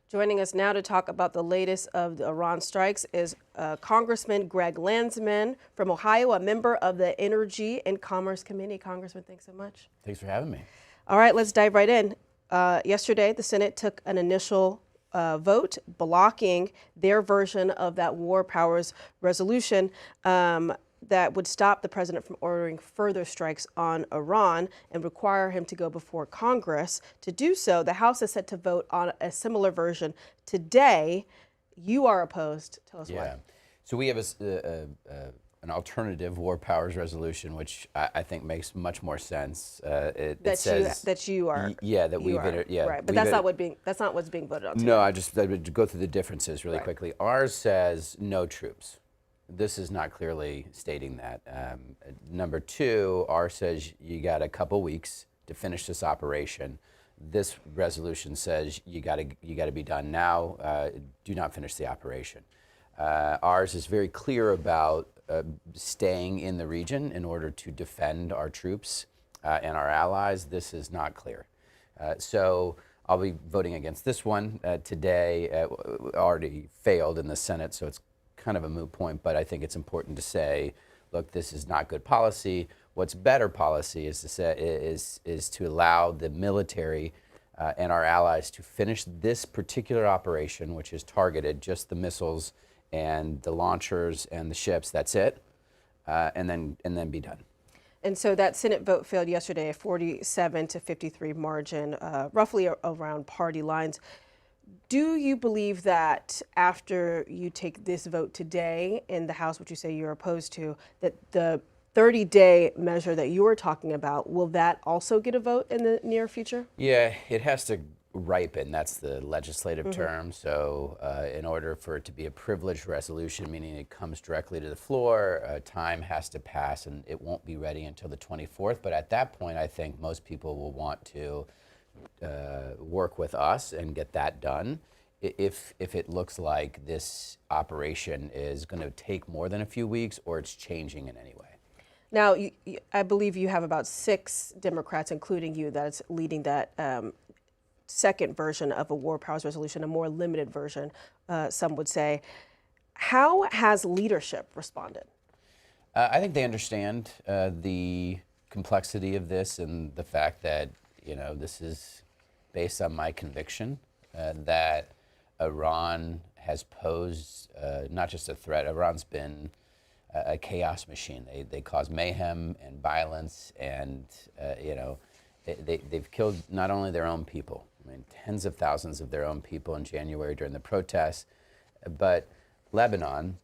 Joining us now to talk about the latest of the Iran strikes is Congressman Greg Landsman from Ohio, a member of the Energy and Commerce Committee. Congressman, thanks so much. Thanks for having me. All right, let's dive right in. Yesterday, the Senate took an initial vote blocking their version of that war powers resolution that would stop the president from ordering further strikes on Iran and require him to go before Congress. To do so, the House is set to vote on a similar version today. You are opposed. Tell us why. So we have an alternative war powers resolution, which I think makes much more sense. It says that you are. Yeah, that we've right, but that's not what's being voted on today. No, I would go through the differences really quickly. Ours says no troops. This is not clearly stating that. Number two, ours says you got a couple weeks to finish this operation. This resolution says you got to be done now. Do not finish the operation. Ours is very clear about staying in the region in order to defend our troops and our allies. This is not clear. So I'll be voting against this one today. Already failed in the Senate, so it's kind of a moot point, but I think it's important to say, look, this is not good policy. What's better policy is to allow the military and our allies to finish this particular operation, which is targeted just the missiles and the launchers and the ships. That's it, and then be done. And so that Senate vote failed yesterday, a 47 to 53 margin, roughly around party lines. Do you believe that after you take this vote today in the House, which you say you're opposed to, that the 30-day measure that you were talking about, will that also get a vote in the near future? Yeah, it has to ripen. That's the legislative term. So in order for it to be a privileged resolution, meaning it comes directly to the floor, time has to pass, and it won't be ready until the 24th. But at that point, I think most people will want to work with us and get that done. If it looks like this operation is going to take more than a few weeks or it's changing in any way. Now, I believe you have about 6 Democrats, including you, that's leading that second version of a war powers resolution, a more limited version, some would say. How has leadership responded? I think they understand the complexity of this and the fact that, this is based on my conviction that Iran has posed not just a threat. Iran's been a chaos machine. They cause mayhem and violence, and they've killed not only their own people. I mean, tens of thousands of their own people in January during the protests, but Lebanon,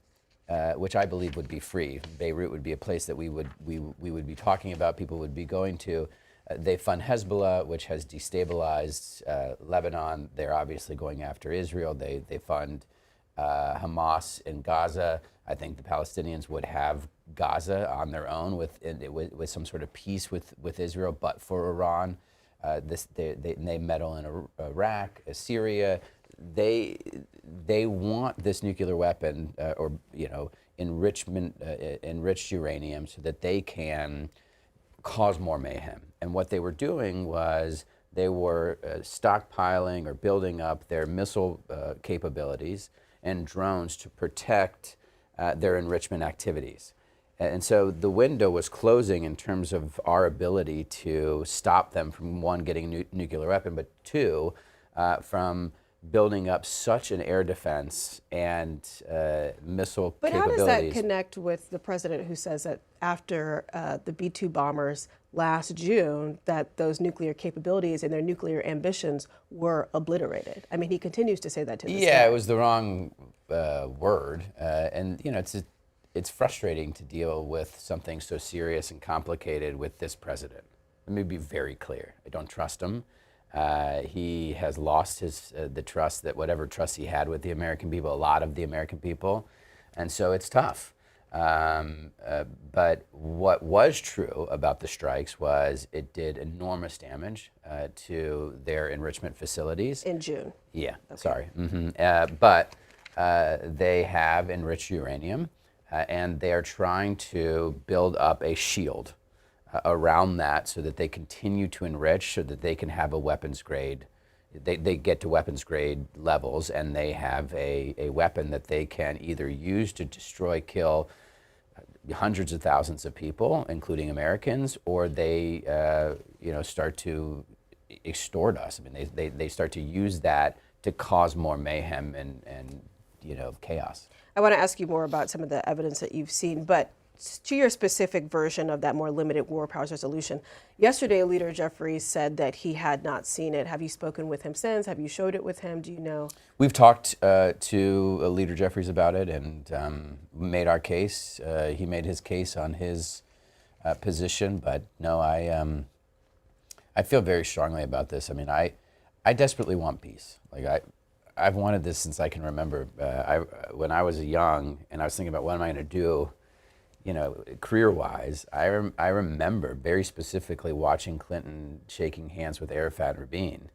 which I believe would be free. Beirut would be a place that we would be talking about. People would be going to. They fund Hezbollah, which has destabilized Lebanon. They're obviously going after Israel. They fund Hamas in Gaza. I think the Palestinians would have Gaza on their own with some sort of peace with Israel, but for Iran, they meddle in Iraq, Syria. They want this nuclear weapon or enriched uranium so that they can cause more mayhem. And what they were doing was they were stockpiling or building up their missile capabilities and drones to protect their enrichment activities. And so the window was closing in terms of our ability to stop them from, one, getting a nuclear weapon, but two, from building up such an air defense and missile capabilities. But how does that connect with the president who says that after the B-2 bombers last June, that those nuclear capabilities and their nuclear ambitions were obliterated? I mean, he continues to say that to this day. Yeah, it was the wrong word. And, it's frustrating to deal with something so serious and complicated with this president. Let me be very clear. I don't trust him. He has lost the trust, that whatever trust he had with the American people, a lot of the American people, and so it's tough. But what was true about the strikes was it did enormous damage to their enrichment facilities. In June. Yeah, okay. Sorry. But they have enriched uranium, and they are trying to build up a shield around that so that they continue to enrich, so that they can have a weapons grade they get to weapons grade levels, and they have a weapon that they can either use to destroy, kill hundreds of thousands of people, including Americans, or they start to extort us. I mean, they start to use that to cause more mayhem and chaos. I want to ask you more about some of the evidence that you've seen, but to your specific version of that more limited war powers resolution. Yesterday, Leader Jeffries said that he had not seen it. Have you spoken with him since? Have you showed it with him? Do you know? We've talked to Leader Jeffries about it and made our case. He made his case on his position, but no, I feel very strongly about this. I mean, I desperately want peace. Like I've wanted this since I can remember. When I was young and I was thinking about what am I going to do, career-wise, I remember very specifically watching Clinton shaking hands with Arafat and Rabin.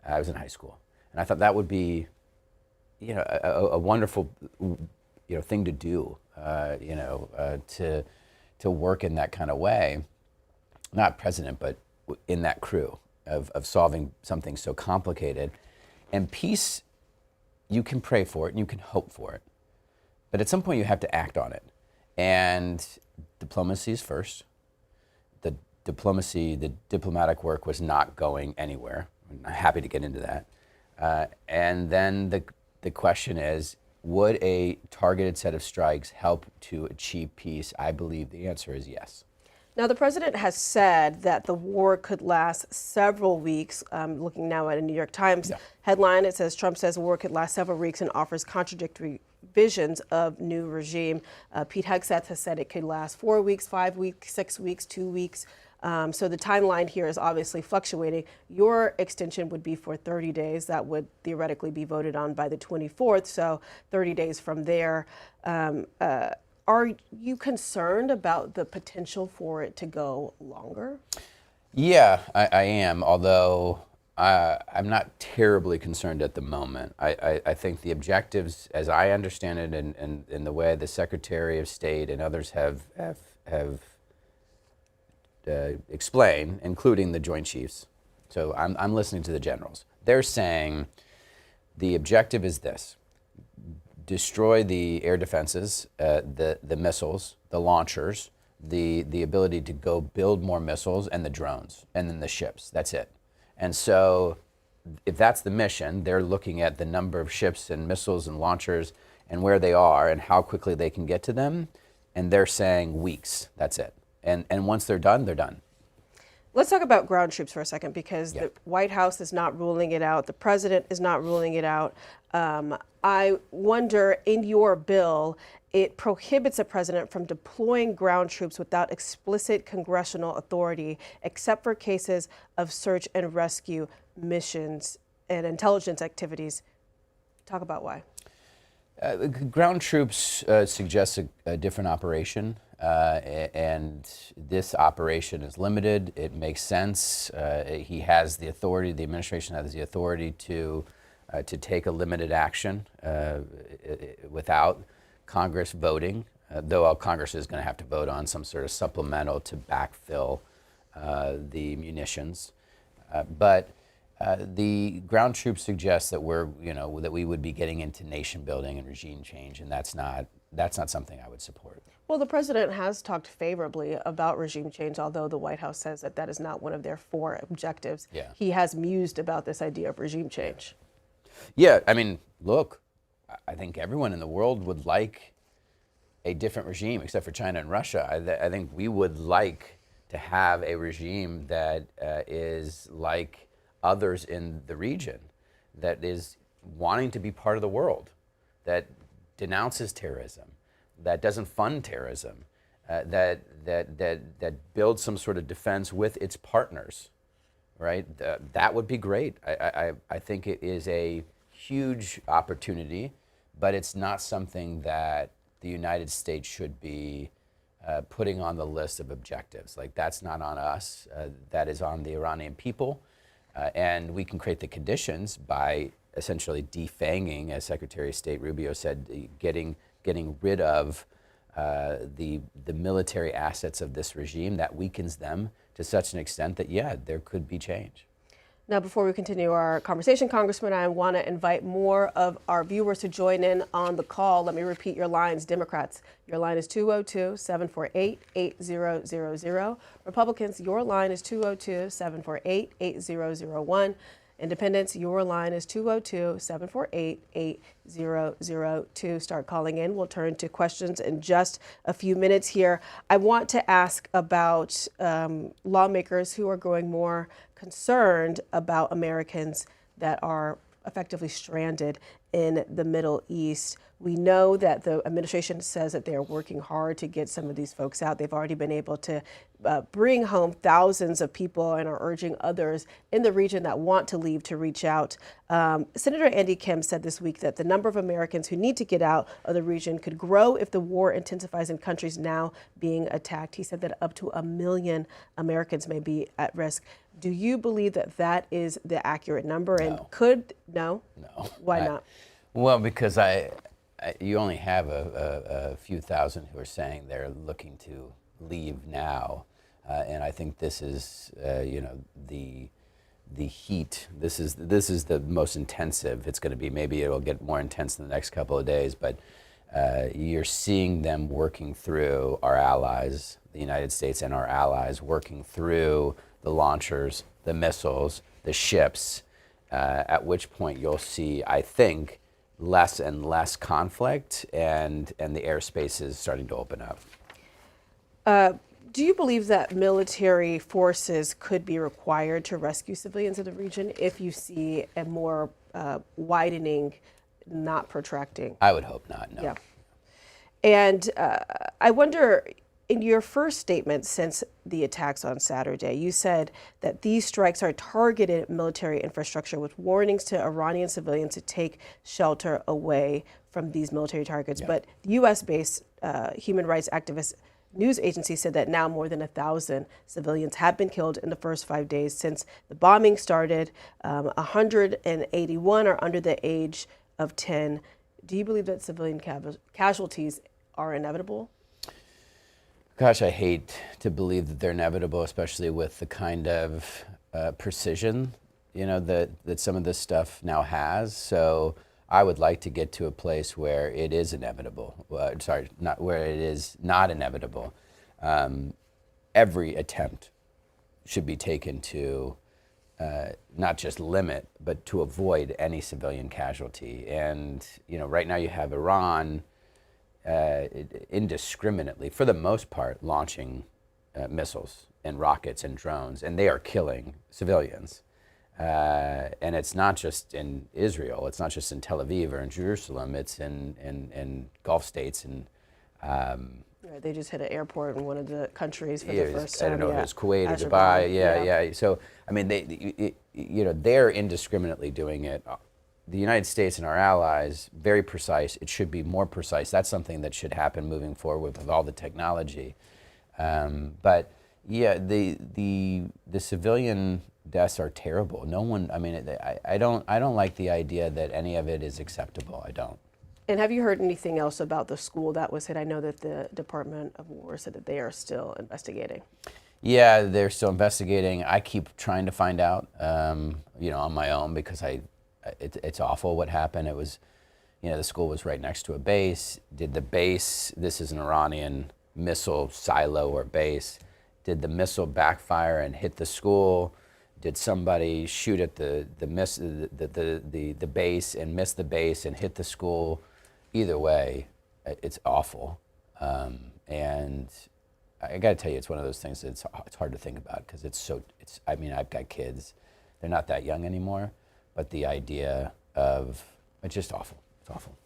I was in high school, and I thought that would be, a wonderful, thing to do, to work in that kind of way, not president, but in that crew of solving something so complicated. And peace, you can pray for it and you can hope for it, but at some point you have to act on it. And diplomacy is first. The diplomatic work was not going anywhere. I'm happy to get into that. And then the question is, would a targeted set of strikes help to achieve peace? I believe the answer is yes. Now, the president has said that the war could last several weeks. Looking now at a New York Times headline, it says Trump says war could last several weeks and offers contradictory visions of new regime. Pete Hegseth has said it could last 4 weeks, 5 weeks, 6 weeks, 2 weeks. So the timeline here is obviously fluctuating. Your extension would be for 30 days. That would theoretically be voted on by the 24th, so 30 days from there. Are you concerned about the potential for it to go longer? Yeah, I am, although I'm not terribly concerned at the moment. I think the objectives, as I understand it, and in the way the Secretary of State and others have explained, including the Joint Chiefs, so I'm listening to the generals. They're saying the objective is this: destroy the air defenses, the missiles, the launchers, the ability to go build more missiles, and the drones, and then the ships. That's it. And so if that's the mission, they're looking at the number of ships and missiles and launchers and where they are and how quickly they can get to them. And they're saying weeks. That's it. And once they're done, they're done. Let's talk about ground troops for a second, because the White House is not ruling it out. The president is not ruling it out. I wonder, in your bill, it prohibits a president from deploying ground troops without explicit congressional authority, except for cases of search and rescue missions and intelligence activities. Talk about why. Ground troops suggests a different operation, and this operation is limited. It makes sense. He has the authority, the administration has the authority to take a limited action without Congress voting, though Congress is going to have to vote on some sort of supplemental to backfill the munitions. But the ground troops suggest that that we would be getting into nation building and regime change, and that's not something I would support. Well, the president has talked favorably about regime change, although the White House says that that is not one of their 4 objectives. Yeah. He has mused about this idea of regime change. Yeah, I mean, look, I think everyone in the world would like a different regime, except for China and Russia. I think we would like to have a regime that is like others in the region, that is wanting to be part of the world, that denounces terrorism, that doesn't fund terrorism, that builds some sort of defense with its partners, right? That would be great. I think it is a huge opportunity, but it's not something that the United States should be putting on the list of objectives. Like, that's not on us. That is on the Iranian people. And we can create the conditions by essentially defanging, as Secretary of State Rubio said, getting rid of the military assets of this regime. That weakens them to such an extent that, yeah, there could be change. Now, before we continue our conversation, Congressman, I want to invite more of our viewers to join in on the call. Let me repeat your lines. Democrats, your line is 202-748-8000. Republicans, your line is 202-748-8001. Independents, your line is 202-748-8002. Start calling in. We'll turn to questions in just a few minutes here. I want to ask about lawmakers who are growing more concerned about Americans that are effectively stranded in the Middle East. We know that the administration says that they are working hard to get some of these folks out. They've already been able to bring home thousands of people and are urging others in the region that want to leave to reach out. Senator Andy Kim said this week that the number of Americans who need to get out of the region could grow if the war intensifies in countries now being attacked. He said that up to 1 million Americans may be at risk. Do you believe that that is the accurate number? No. And could, no? No. Why not? Well, because you only have a few thousand who are saying they're looking to leave now. And I think this is, the heat. This is the most intensive it's going to be. Maybe it'll get more intense in the next couple of days, but you're seeing them working through our allies, the United States and our allies, working through the launchers, the missiles, the ships, at which point you'll see, I think, less and less conflict and the airspace is starting to open up. Do you believe that military forces could be required to rescue civilians in the region if you see a more widening, not protracting? I would hope not, no. Yeah. And I wonder, in your first statement since the attacks on Saturday, you said that these strikes are targeted at military infrastructure with warnings to Iranian civilians to take shelter away from these military targets. Yeah. But US-based human rights activist news agency said that now more than 1,000 civilians have been killed in the first 5 days since the bombing started. 181 are under the age of 10. Do you believe that civilian casualties are inevitable? Gosh, I hate to believe that they're inevitable, especially with the kind of precision, that some of this stuff now has. So I would like to get to a place where it is inevitable. Not where it is not inevitable. Every attempt should be taken to not just limit, but to avoid any civilian casualty. And right now you have Iran indiscriminately, for the most part, launching missiles and rockets and drones, and they are killing civilians. And it's not just in Israel, it's not just in Tel Aviv or in Jerusalem, it's in Gulf states. And they just hit an airport in one of the countries for the first time. I don't know if it was Kuwait or Azerbaijan. Dubai. Yeah. So, I mean, they're indiscriminately doing it. The United States and our allies, very precise. It should be more precise. That's something that should happen moving forward with all the technology. But yeah, the civilian deaths are terrible. No one. I mean, I don't like the idea that any of it is acceptable. I don't. And have you heard anything else about the school that was hit? I know that the Department of War said that they are still investigating. Yeah, they're still investigating. I keep trying to find out, on my own, because it's awful what happened. It was, the school was right next to a base. Did the base, this is an Iranian missile silo or base, did the missile backfire and hit the school? Did somebody shoot at the base and miss the base and hit the school? Either way, it's awful. And I got to tell you, it's one of those things that it's hard to think about because I've got kids. They're not that young anymore, but the idea of, it's just awful. It's awful.